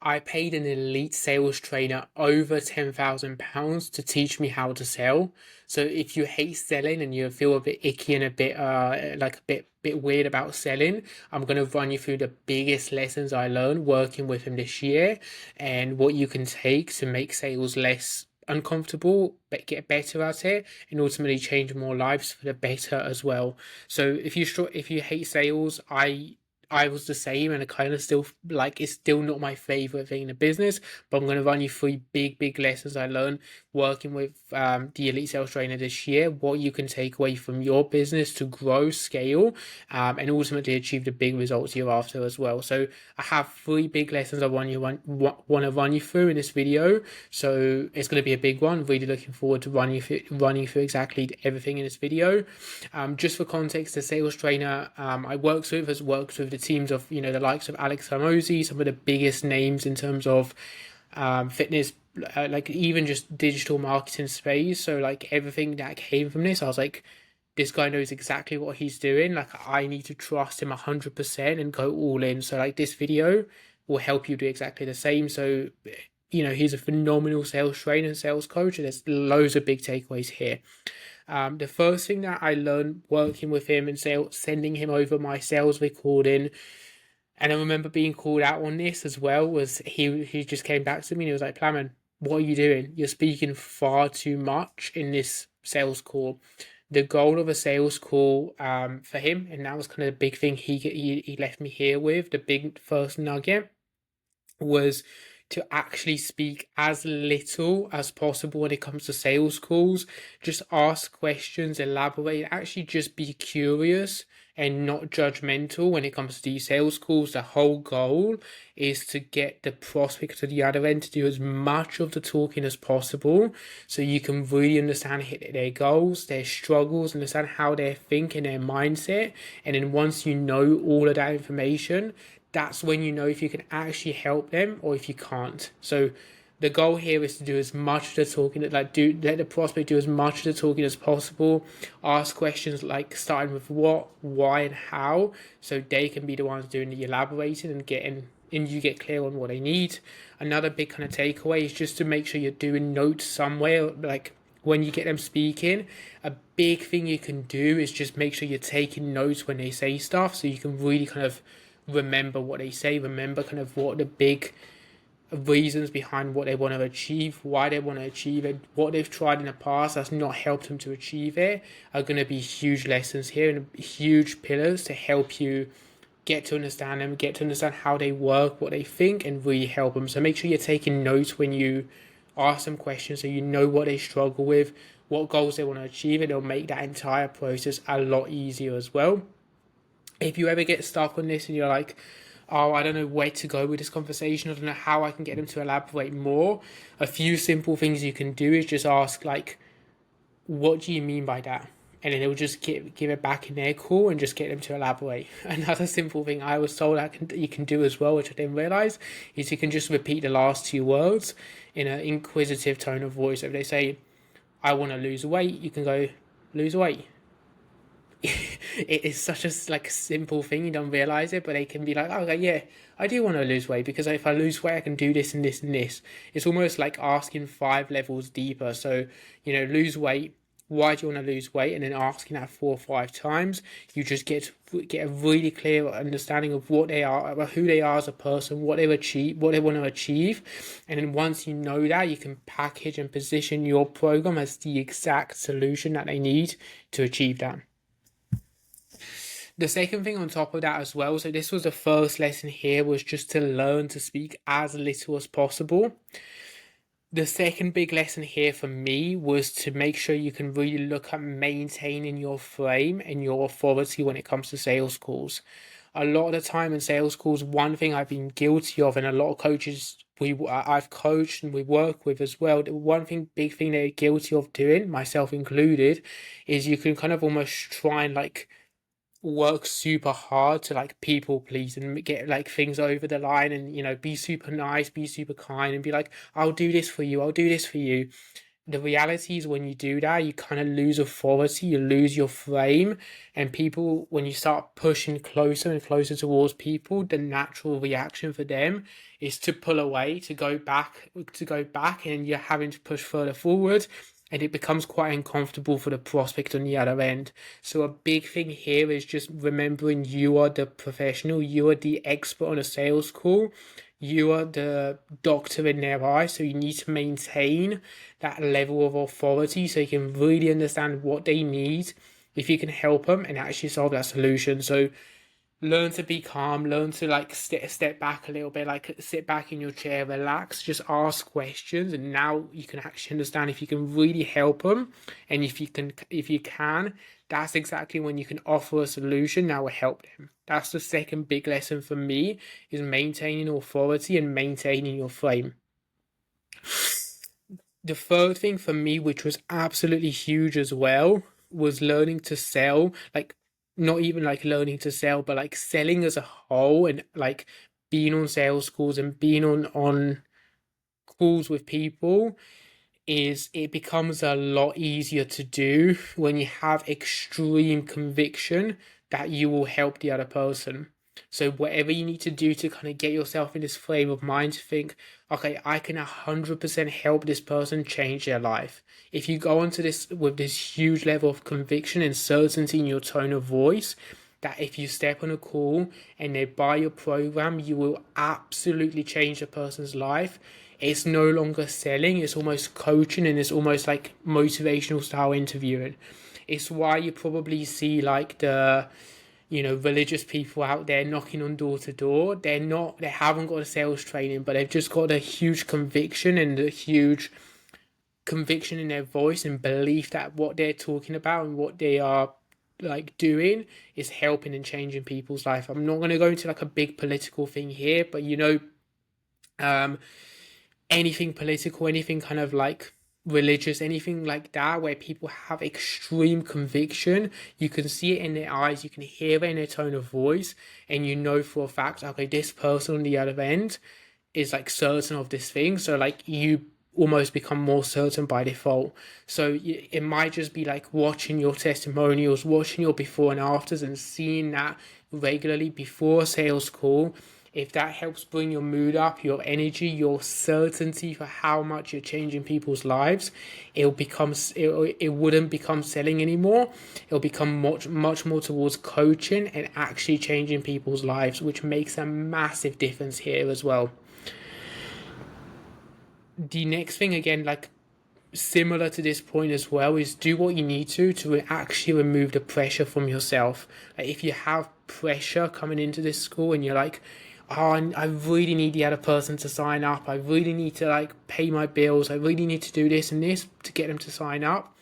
I paid an elite sales trainer over £10,000 to teach me how to sell. So if you hate selling and you feel a bit icky and a bit like a bit weird about selling, I'm gonna run you through the biggest lessons I learned working with him this year and what you can take to make sales less uncomfortable, but get better at it, and ultimately change more lives for the better as well. So if you hate sales, I was the same, and I kind of still like it's still not my favorite thing in the business. But I'm going to run you through big lessons I learned working with the elite sales trainer this year. What you can take away from your business to grow, scale, and ultimately achieve the big results you're after as well. So I have three big lessons I want to run you through in this video. So it's going to be a big one. Really looking forward to running through exactly everything in this video. Just for context, the sales trainer I worked with has worked with the teams of the likes of Alex Hormozi, some of the biggest names in terms of fitness, like even just digital marketing space. So like everything that came from this, I was like, this guy knows exactly what he's doing. Like I need to trust him 100% and go all in. So like this video will help you do exactly the same. So he's a phenomenal sales trainer and sales coach, and there's loads of big takeaways here. The first thing that I learned working with him and sending him over my sales recording, and I remember being called out on this as well, was he just came back to me and he was like, Plamen, what are you doing? You're speaking far too much in this sales call. The goal of a sales call for him, and that was kind of the big thing he left me here with, the big first nugget, was to actually speak as little as possible when it comes to sales calls. Just ask questions, elaborate, actually just be curious and not judgmental when it comes to these sales calls. The whole goal is to get the prospect to the other end to do as much of the talking as possible so you can really understand their goals, their struggles, understand how they're thinking, their mindset. And then once you know all of that information, that's when you know if you can actually help them or if you can't. So the goal here is to do as much of the talking, let the prospect do as much of the talking as possible. Ask questions like starting with what, why, and how, so they can be the ones doing the elaborating and you get clear on what they need. Another big kind of takeaway is just to make sure you're doing notes somewhere, like when you get them speaking. A big thing you can do is just make sure you're taking notes when they say stuff, so you can really kind of remember what they say, remember kind of what the big reasons behind what they want to achieve, why they want to achieve it, what they've tried in the past that's not helped them to achieve it, are going to be huge lessons here and huge pillars to help you get to understand them, get to understand how they work, what they think, and really help them. So make sure you're taking notes when you ask them questions so you know what they struggle with, what goals they want to achieve, and it'll make that entire process a lot easier as well. If you ever get stuck on this and you're like, oh, I don't know where to go with this conversation, I don't know how I can get them to elaborate more, a few simple things you can do is just ask, like, what do you mean by that? And then it'll just give it back in their call and just get them to elaborate. Another simple thing I was told you can do as well, which I didn't realize, is you can just repeat the last two words in an inquisitive tone of voice. If they say, I want to lose weight, you can go, lose weight. It is such a simple thing, you don't realize it, but they can be like, oh, okay, yeah, I do want to lose weight because if I lose weight I can do this and this and this. It's almost like asking 5 levels deeper. So lose weight, why do you want to lose weight, and then asking that 4 or 5 times, you just get a really clear understanding of what they are, about who they are as a person, what they want to achieve. And then once you know that, you can package and position your program as the exact solution that they need to achieve that. The second thing on top of that as well, so this was the first lesson here, was just to learn to speak as little as possible. The second big lesson here for me was to make sure you can really look at maintaining your frame and your authority when it comes to sales calls. A lot of the time in sales calls, one thing I've been guilty of, and a lot of coaches I've coached and we work with as well, big thing they're guilty of doing, myself included, is you can kind of almost try and work super hard to people please and get things over the line, and be super nice, be super kind, and be like, I'll do this for you, I'll do this for you. the reality is when you do that, you kind of lose authority, you lose your frame, and people, when you start pushing closer and closer towards people, the natural reaction for them is to pull away, to go back, and you're having to push further forward, and it becomes quite uncomfortable for the prospect on the other end. So a big thing here is just remembering you are the professional, you are the expert on a sales call, you are the doctor in their eyes, so you need to maintain that level of authority so you can really understand what they need, if you can help them and actually solve that solution. So learn to be calm, learn to like step back a little bit, like sit back in your chair, relax, just ask questions, and now you can actually understand if you can really help them. And if you can, that's exactly when you can offer a solution that will help them. That's the second big lesson for me, is maintaining authority and maintaining your frame. The third thing for me, which was absolutely huge as well, was learning to sell. Like, not even like learning to sell, but like selling as a whole, and like being on sales calls and being on calls with people, is it becomes a lot easier to do when you have extreme conviction that you will help the other person. So whatever you need to do to kind of get yourself in this frame of mind to think, okay, I can 100% help this person change their life. If you go into this with this huge level of conviction and certainty in your tone of voice, that if you step on a call and they buy your program, you will absolutely change a person's life. It's no longer selling, it's almost coaching, and it's almost like motivational style interviewing. It's why you probably see like the, religious people out there knocking on door to door. They haven't got a sales training, but they've just got a huge conviction and a huge conviction in their voice and belief that what they're talking about and what they are like doing is helping and changing people's life. I'm not going to go into like a big political thing here, but um anything political, anything kind of like religious, anything like that, where people have extreme conviction, you can see it in their eyes, you can hear it in their tone of voice, and you know for a fact, okay, this person on the other end is like certain of this thing. So like you almost become more certain by default. So it might just be like watching your testimonials, watching your before and afters, and seeing that regularly before a sales call. If that helps bring your mood up, your energy, your certainty for how much you're changing people's lives, it wouldn't become selling anymore. It'll become much more towards coaching and actually changing people's lives, which makes a massive difference here as well. The next thing, again, like similar to this point as well, is do what you need to actually remove the pressure from yourself. Like if you have pressure coming into this school and you're like, oh, I really need the other person to sign up, I really need to like pay my bills, I really need to do this and this to get them to sign up,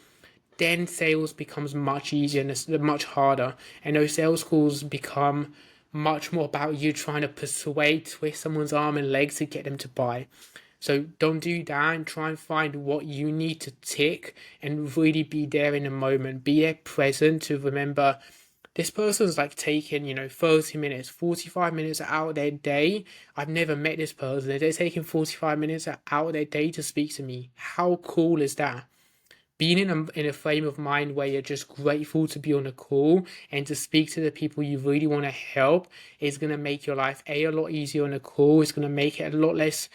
then sales becomes much easier and it's much harder, and those sales calls become much more about you trying to persuade, twist someone's arm and leg to get them to buy. So don't do that, and try and find what you need to tick and really be there in the moment. Be there present to remember this person's like taking, 30 minutes, 45 minutes out of their day. I've never met this person. They're taking 45 minutes out of their day to speak to me. How cool is that? Being in a frame of mind where you're just grateful to be on a call and to speak to the people you really want to help is going to make your life a lot easier on a call. It's going to make it a lot less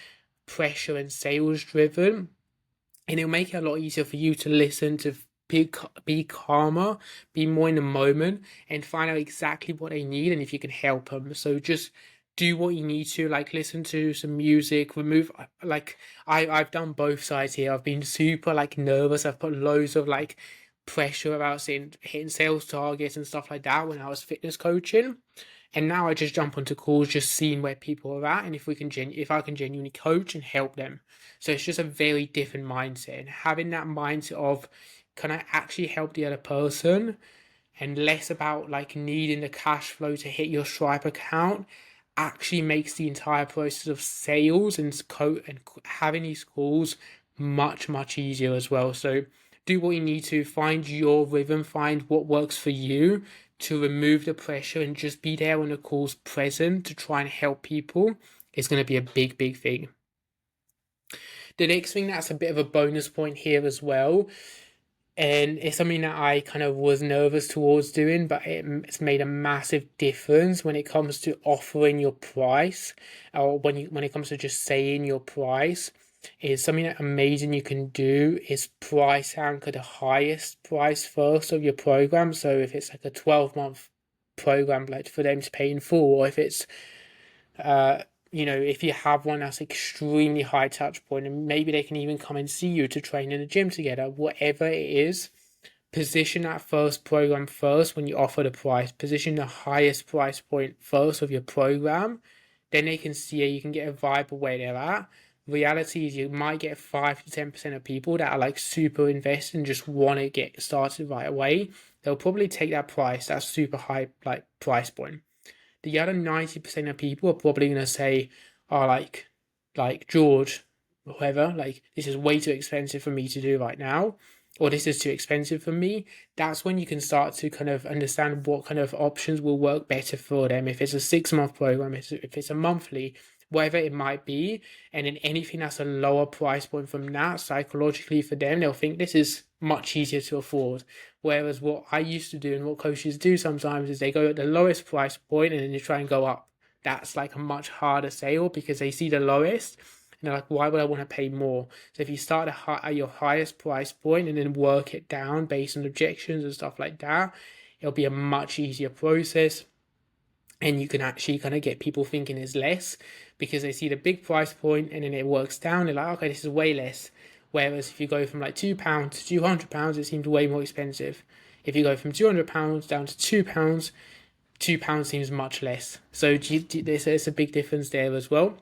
pressure and sales driven, and it'll make it a lot easier for you to listen, to be calmer, be more in the moment, and find out exactly what they need and if you can help them. So just do what you need to, like listen to some music, remove like I've done both sides here. I've been super like nervous. I've put loads of like pressure about hitting sales targets and stuff like that when I was fitness coaching. And now I just jump onto calls, just seeing where people are at, and if I can genuinely coach and help them. So it's just a very different mindset, and having that mindset of, can I actually help the other person, and less about like needing the cash flow to hit your Stripe account, actually makes the entire process of sales and having these calls much easier as well. So do what you need to, find your rhythm, find what works for you to remove the pressure, and just be there when the call's present to try and help people. It's going to be a big thing. The next thing that's a bit of a bonus point here as well, and it's something that I kind of was nervous towards doing, but it's made a massive difference when it comes to offering your price, or when it comes to just saying your price. Is something that amazing you can do is price anchor the highest price first of your program. So if it's like a 12-month program, like for them to pay in full, or if it's uh, if you have one that's extremely high touch point, and maybe they can even come and see you to train in the gym together, whatever it is, position that first program first when you offer the price, position the highest price point first of your program, then they can see it, you can get a vibe of where they're at. Reality is you might get 5 to 10% of people that are like super invested and just want to get started right away. They'll probably take that price, that super high like price point. The other 90% of people are probably going to say, oh, like George, whoever, like, this is way too expensive for me to do right now, or this is too expensive for me. That's when you can start to kind of understand what kind of options will work better for them. If it's a 6-month program, if it's a monthly, whatever it might be, and then anything that's a lower price point from that, psychologically for them, they'll think this is much easier to afford. Whereas what I used to do and what coaches do sometimes is they go at the lowest price point and then they try and go up. That's like a much harder sale because they see the lowest and they're like, why would I want to pay more? So if you start at your highest price point and then work it down based on objections and stuff like that, it'll be a much easier process. And you can actually kind of get people thinking it's less because they see the big price point and then it works down. They're like, okay, this is way less. Whereas if you go from like £2 to £200, it seems way more expensive. If you go from £200 down to £2, £2 seems much less. So there's a big difference there as well.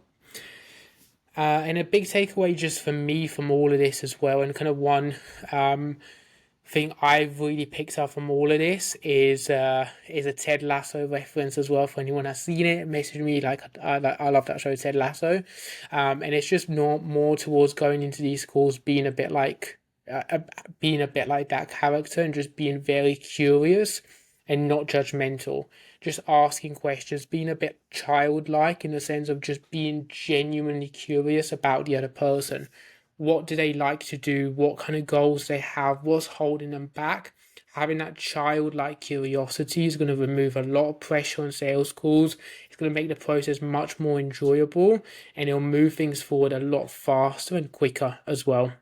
And a big takeaway just for me from all of this as well, and kind of one thing I've really picked up from all of this is a Ted Lasso reference as well. For anyone that's seen it, message me. Like I love that show, Ted Lasso, and it's just not more towards going into these calls being a bit like that character and just being very curious and not judgmental. Just asking questions, being a bit childlike in the sense of just being genuinely curious about the other person. What do they like to do? What kind of goals they have? What's holding them back? Having that childlike curiosity is going to remove a lot of pressure on sales calls. It's going to make the process much more enjoyable and it'll move things forward a lot faster and quicker as well.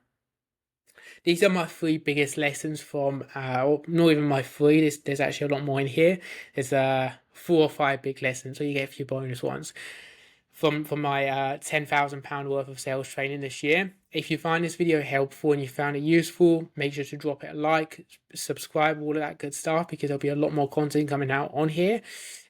These are my 3 biggest lessons from, not even my 3, there's actually a lot more in here. There's 4 or 5 big lessons, so you get a few bonus ones from my £10,000 worth of sales training this year. If you find this video helpful and you found it useful, make sure to drop it a like, subscribe, all of that good stuff, because there'll be a lot more content coming out on here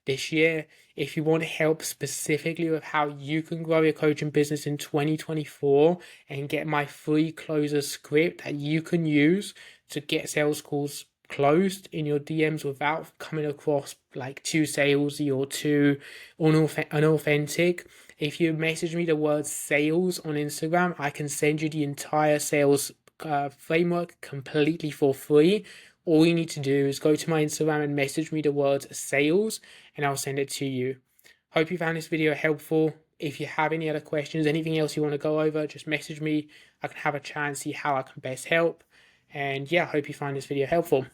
this year. If you want help specifically with how you can grow your coaching business in 2024 and get my free closer script that you can use to get sales calls closed in your DMs without coming across like too salesy or too unauthentic, if you message me the word sales on Instagram, I can send you the entire sales framework completely for free. All you need to do is go to my Instagram and message me the word sales and I'll send it to you. Hope you found this video helpful. If you have any other questions, anything else you want to go over, just message me. I can have a chat and see how I can best help. And yeah, I hope you find this video helpful.